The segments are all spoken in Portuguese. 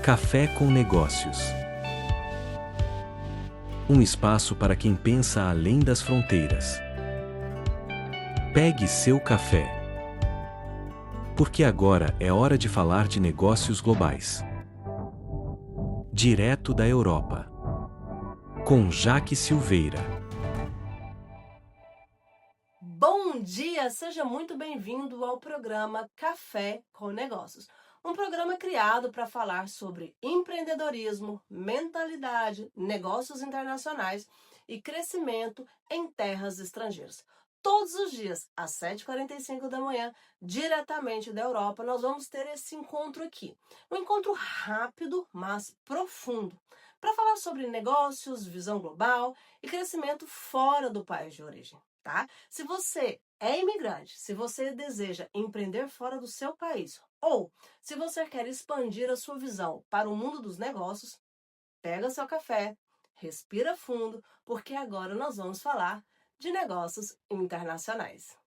Café com Negócios. Um espaço para quem pensa além das fronteiras. Pegue seu café. Porque agora é hora de falar de negócios globais. Direto da Europa. Com Jaque Silveira. Bom dia, seja muito bem-vindo ao programa Café com Negócios. Um programa criado para falar sobre empreendedorismo, mentalidade, negócios internacionais e crescimento em terras estrangeiras. Todos os dias, às 7h45 da manhã, diretamente da Europa, nós vamos ter esse encontro aqui. Um encontro rápido, mas profundo, para falar sobre negócios, visão global e crescimento fora do país de origem, tá? Se você é imigrante, se você deseja empreender fora do seu país ou se você quer expandir a sua visão para o mundo dos negócios, pega seu café, respira fundo, porque agora nós vamos falar de negócios internacionais.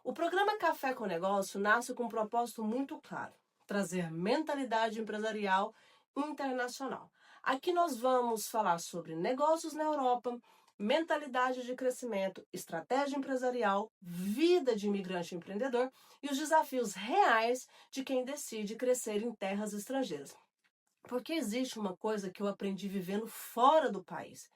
O programa Café com Negócio nasce com um propósito muito claro: trazer mentalidade empresarial internacional. Aqui nós vamos falar sobre negócios na Europa, mentalidade de crescimento, estratégia empresarial, vida de imigrante empreendedor e os desafios reais de quem decide crescer em terras estrangeiras. Porque existe uma coisa que eu aprendi vivendo fora do país.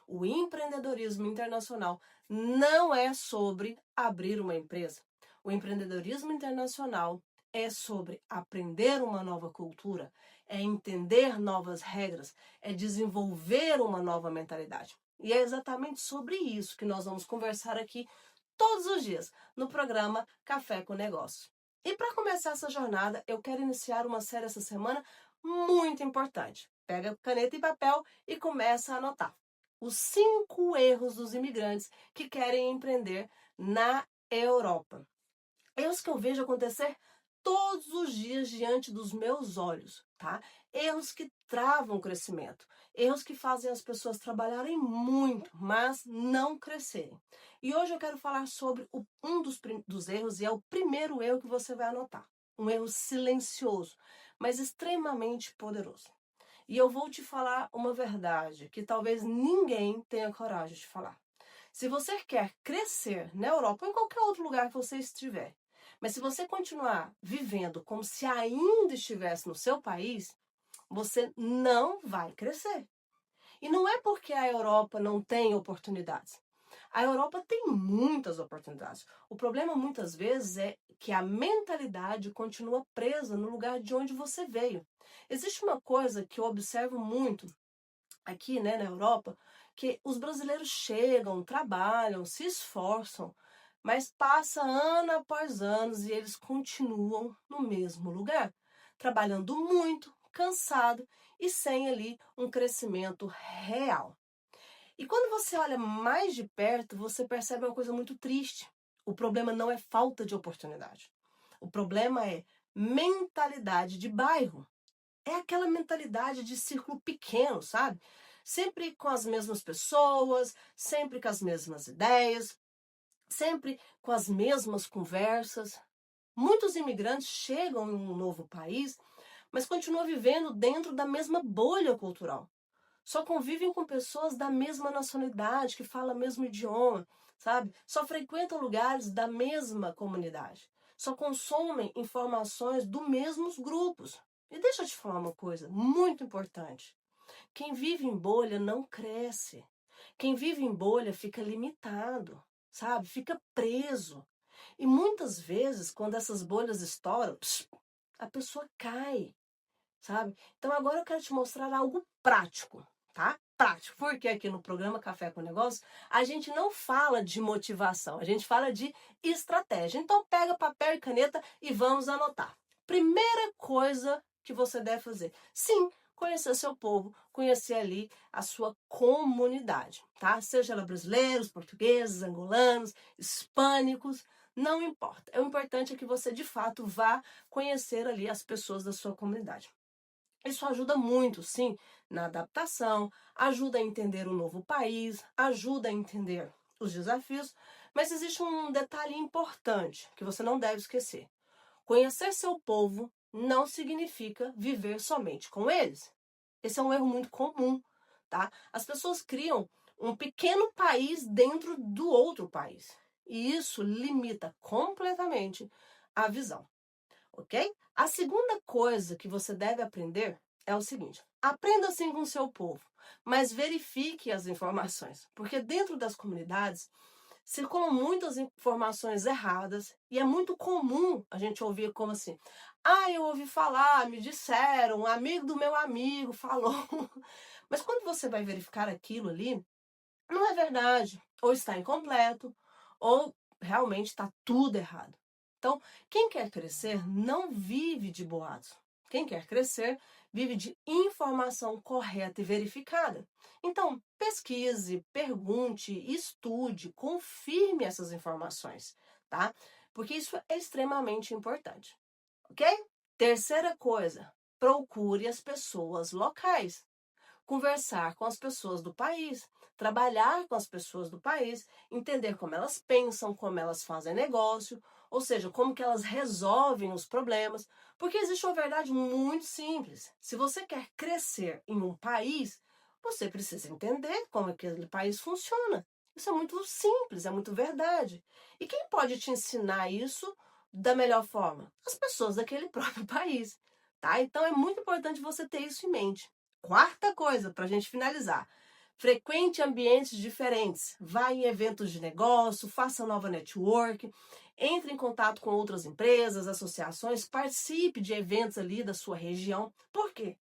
O empreendedorismo internacional não é sobre abrir uma empresa. O empreendedorismo internacional é sobre aprender uma nova cultura, é entender novas regras, é desenvolver uma nova mentalidade. E é exatamente sobre isso que nós vamos conversar aqui todos os dias no programa Café com Negócios. E para começar essa jornada, eu quero iniciar uma série essa semana muito importante. Pega caneta e papel e começa a anotar os 5 erros dos imigrantes que querem empreender na Europa. Erros que eu vejo acontecer todos os dias diante dos meus olhos, tá? Erros que travam o crescimento, erros que fazem as pessoas trabalharem muito, mas não crescerem. E hoje eu quero falar sobre um dos erros, e é o primeiro erro que você vai anotar. Um erro silencioso, mas extremamente poderoso. E eu vou te falar uma verdade que talvez ninguém tenha coragem de falar. Se você quer crescer na Europa ou em qualquer outro lugar que você estiver, mas se você continuar vivendo como se ainda estivesse no seu país, você não vai crescer. E não é porque a Europa não tem oportunidades. A Europa tem muitas oportunidades. O problema muitas vezes é que a mentalidade continua presa no lugar de onde você veio. Existe uma coisa que eu observo muito aqui, né, na Europa, que os brasileiros chegam, trabalham, se esforçam, mas passa ano após ano e eles continuam no mesmo lugar, trabalhando muito, cansado e sem ali um crescimento real. E quando você olha mais de perto, você percebe uma coisa muito triste. O problema não é falta de oportunidade. O problema é mentalidade de bairro. É aquela mentalidade de círculo pequeno, sabe? Sempre com as mesmas pessoas, sempre com as mesmas ideias, sempre com as mesmas conversas. Muitos imigrantes chegam em um novo país, mas continuam vivendo dentro da mesma bolha cultural. Só convivem com pessoas da mesma nacionalidade, que falam o mesmo idioma, sabe? Só frequentam lugares da mesma comunidade. Só consomem informações dos mesmos grupos. E deixa eu te falar uma coisa muito importante. Quem vive em bolha não cresce. Quem vive em bolha fica limitado, sabe? Fica preso. E muitas vezes, quando essas bolhas estouram, a pessoa cai, sabe? Então agora eu quero te mostrar algo prático, tá? Prático, porque aqui no programa Café com Negócio, a gente não fala de motivação, a gente fala de estratégia. Então pega papel e caneta e vamos anotar. Primeira coisa que você deve fazer: sim, conhecer seu povo, conhecer ali a sua comunidade, tá? Seja ela brasileiros, portugueses, angolanos, hispânicos, não importa. O importante é que você de fato vá conhecer ali as pessoas da sua comunidade. Isso ajuda muito, sim, na adaptação, ajuda a entender o novo país, ajuda a entender os desafios, Mas existe um detalhe importante que você não deve esquecer. Conhecer seu povo não significa viver somente com eles. Esse é um erro muito comum, tá? As pessoas criam um pequeno país dentro do outro país. E isso limita completamente a visão, ok? A segunda coisa que você deve aprender é o seguinte: aprenda sim com o seu povo, mas verifique as informações, porque dentro das comunidades circulam muitas informações erradas e é muito comum a gente ouvir como assim: ah, eu ouvi falar, me disseram, um amigo do meu amigo falou. Mas quando você vai verificar aquilo ali, não é verdade, ou está incompleto, ou realmente está tudo errado. Então, quem quer crescer não vive de boatos. Quem quer crescer vive de informação correta e verificada. Então, pesquise, pergunte, estude, confirme essas informações, tá? Porque isso é extremamente importante, ok? Terceira coisa, procure as pessoas locais. Conversar com as pessoas do país, trabalhar com as pessoas do país, entender como elas pensam, como elas fazem negócio, ou seja, como que elas resolvem os problemas, porque existe uma verdade muito simples. Se você quer crescer em um país, você precisa entender como aquele país funciona. Isso é muito simples, é muito verdade. E quem pode te ensinar isso da melhor forma? As pessoas daquele próprio país, tá? Então é muito importante você ter isso em mente. Quarta coisa, para a gente finalizar: frequente ambientes diferentes. Vá em eventos de negócio, faça nova network, entre em contato com outras empresas, associações, participe de eventos ali da sua região. Por quê?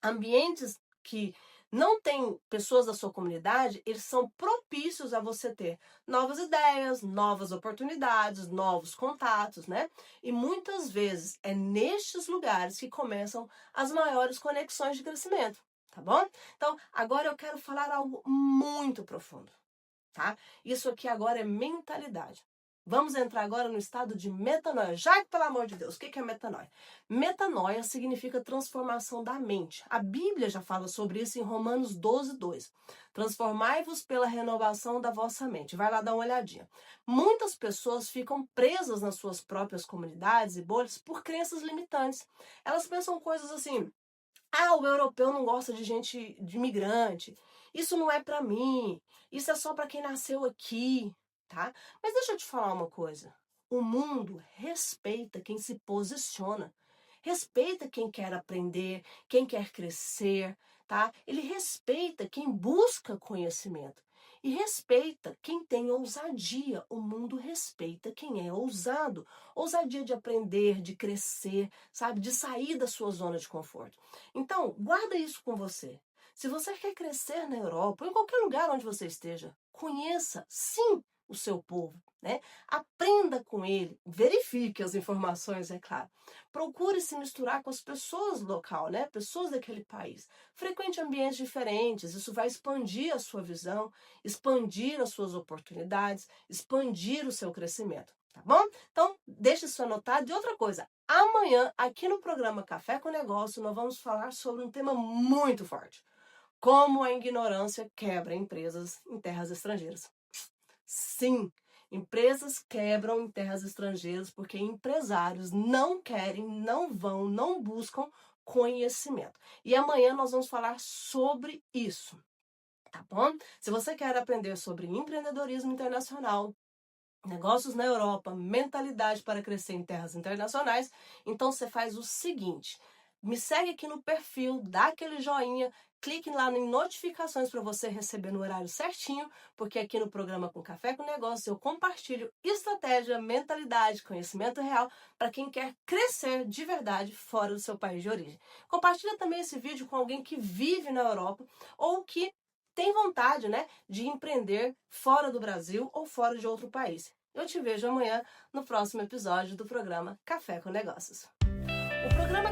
Ambientes que não têm pessoas da sua comunidade, eles são propícios a você ter novas ideias, novas oportunidades, novos contatos, né? E muitas vezes é nestes lugares que começam as maiores conexões de crescimento, tá bom? Então, agora eu quero falar algo muito profundo, tá? Isso aqui agora é mentalidade. Vamos entrar agora no estado de metanoia. Já, pelo amor de Deus, o que é metanoia? Metanoia significa transformação da mente. A Bíblia já fala sobre isso em Romanos 12:2. Transformai-vos pela renovação da vossa mente. Vai lá dar uma olhadinha. Muitas pessoas ficam presas nas suas próprias comunidades e bolhas por crenças limitantes. Elas pensam coisas assim: ah, o europeu não gosta de gente, de imigrante. Isso não é para mim. Isso é só para quem nasceu aqui, tá? Mas deixa eu te falar uma coisa. O mundo respeita quem se posiciona. Respeita quem quer aprender, quem quer crescer, tá? Ele respeita quem busca conhecimento. E respeita quem tem ousadia. O mundo respeita quem é ousado. Ousadia de aprender, de crescer, sabe? De sair da sua zona de conforto. Então, guarda isso com você. Se você quer crescer na Europa, ou em qualquer lugar onde você esteja, conheça, sim, o seu povo, né? Aprenda com ele, verifique as informações, é claro. Procure se misturar com as pessoas do local, né? Pessoas daquele país. Frequente ambientes diferentes, isso vai expandir a sua visão, expandir as suas oportunidades, expandir o seu crescimento, tá bom? Então, deixe isso anotado. E outra coisa, amanhã, aqui no programa Café com Negócio, nós vamos falar sobre um tema muito forte: como a ignorância quebra empresas em terras estrangeiras. Sim, empresas quebram em terras estrangeiras porque empresários não querem, não vão, não buscam conhecimento. E amanhã nós vamos falar sobre isso, tá bom? Se você quer aprender sobre empreendedorismo internacional, negócios na Europa, mentalidade para crescer em terras internacionais, então você faz o seguinte: me segue aqui no perfil, dá aquele joinha, clique lá em notificações para você receber no horário certinho, porque aqui no programa Com Café com Negócio eu compartilho estratégia, mentalidade, conhecimento real para quem quer crescer de verdade fora do seu país de origem. Compartilha também esse vídeo com alguém que vive na Europa ou que tem vontade, né, de empreender fora do Brasil ou fora de outro país. Eu te vejo amanhã no próximo episódio do programa Café com Negócios. O programa